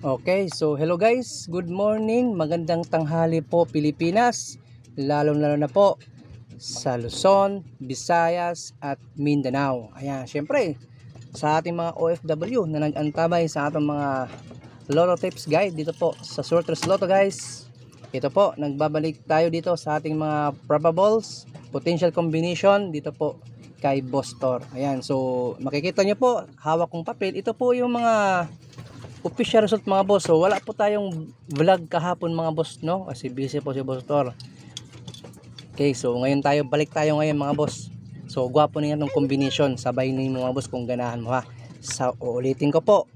Okay, so hello guys, good morning, magandang tanghali po Pilipinas, lalo na po sa Luzon, Visayas at Mindanao. Ayan, syempre sa ating mga OFW na nag-antabay sa ating mga Lotto Tips Guide dito po sa Sorters Lotto guys. Ito po, nagbabalik tayo dito sa ating mga probables, potential combination dito po kay Boss Tor. Ayan, so makikita nyo po, hawak kong papel, ito po yung mga official result mga boss. So wala po tayong vlog kahapon mga boss, no? Kasi busy po si Boss Tor. Okay, so ngayon balik tayo ngayon mga boss. So gwapo na yan ng combination. Sabay ninyo mga boss kung ganahan mo ha. So uulitin ko po,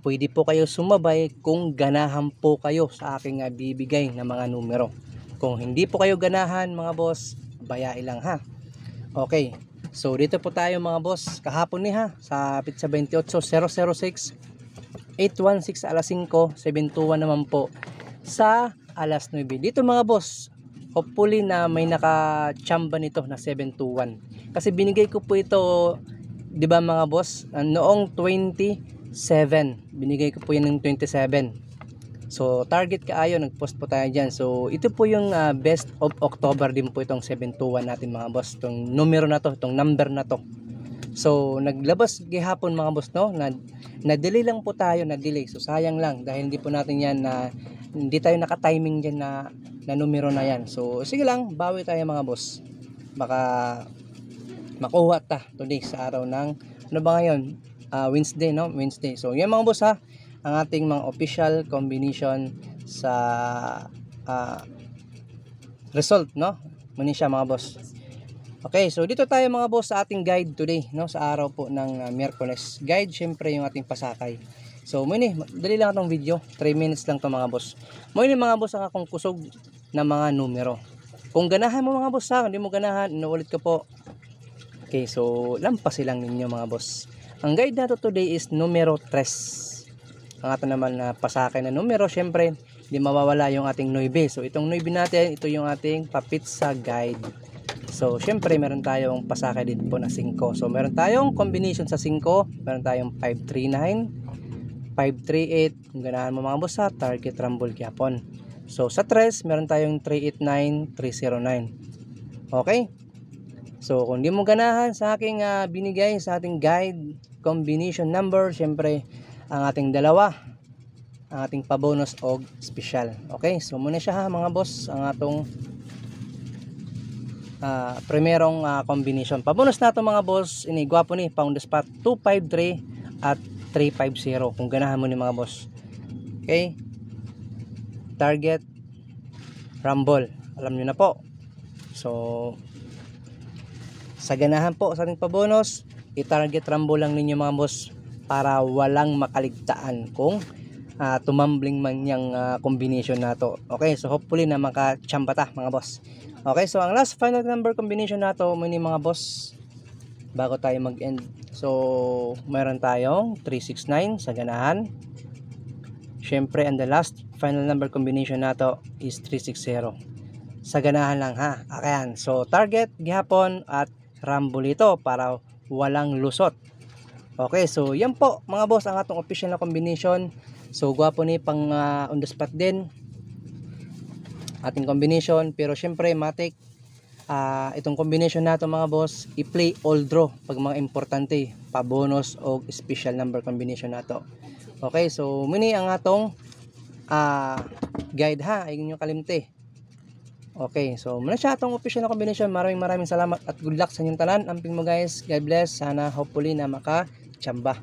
pwede po kayo sumabay kung ganahan po kayo sa aking bibigay na mga numero. Kung hindi po kayo ganahan mga boss, bayain lang ha. Okay, so dito po tayo mga boss. Kahapon ni ha, sa pizza 28,006 816 alas 5, 721 naman po sa alas 9. Dito mga boss, hopefully na may nakachamba nito na 721. Kasi binigay ko po ito, 'di ba mga boss? Noong 27, binigay ko po 'yan ng 27. So target kaayo, nag-post po tayo diyan. So ito po yung best of October din po itong 721 natin mga boss. Itong numero na to, itong number na to. So naglabas gihapon mga boss, no, na-delay lang po tayo, na-delay. So sayang lang dahil hindi po natin yan hindi tayo naka-timing diyan na numero na yan. So sige lang, bawi tayo mga boss. Baka makuha ta today sa araw ng ano ba ngayon? Wednesday, no? Wednesday. So yan mga boss ha, ang ating mga official combination sa result, no? Muna siya mga boss. Okay, so dito tayo mga boss sa ating guide today, no, sa araw po ng Miyerkules. Guide syempre yung ating pasakay. So muni, dali lang itong video, 3 minutes lang to mga boss. Muni mga boss ang akong kusog na mga numero. Kung ganahan mo mga boss ha, hindi mo ganahan, inuulit ko po. Okay, so lampasin lang ninyo mga boss. Ang guide nato today is numero 3. Ang ato naman na pasakay na numero, syempre hindi mawawala yung ating 9. So itong 9 natin, ito yung ating papitsa guide. So, syempre, meron tayong pasakay dito po na 5. So, meron tayong combination sa 5. Meron tayong 539, 538. Kung ganahan mo mga boss ha, target rumble gyapon. So, sa 3, meron tayong 389, 309. Okay? So, kung di mo ganahan sa aking binigay sa ating guide combination number, syempre, ang ating dalawa, ang ating pabonus o special. Okay? So, muna siya ha mga boss, ang atong primerong combination. Pabonus na ito mga boss, ini gwapo ni pound spot 253 at 350 kung ganahan mo ni mga boss. Okay, target rumble, alam nyo na po. So sa ganahan po sa ating pabonus, i-target rumble lang ninyo mga boss para walang makaligtaan kung tumambling man yung combination na to. Okay, so hopefully na makachamba ta mga boss. Okay, so ang last final number combination na to muni mga boss, bago tayo mag-end. So meron tayong 369 sa ganahan. Syempre, and the last final number combination na to is 360 sa ganahan lang ha. Ayan, so target gihapon at rumble ito para walang lusot. Okay, so yan po mga boss ang atong official na combination. So gwapo ni pang on the spot din ating combination, pero syempre matik itong combination nato mga boss, i-play all draw pag mga importante, pa-bonus o special number combination nato. Okay, so muni ang atong guide ha, ay inyo kalimte. Okay, so muna siya atong official na combination. Maraming salamat at good luck sa inyong tanan. Amping mo guys, God bless, sana hopefully na maka-chamba.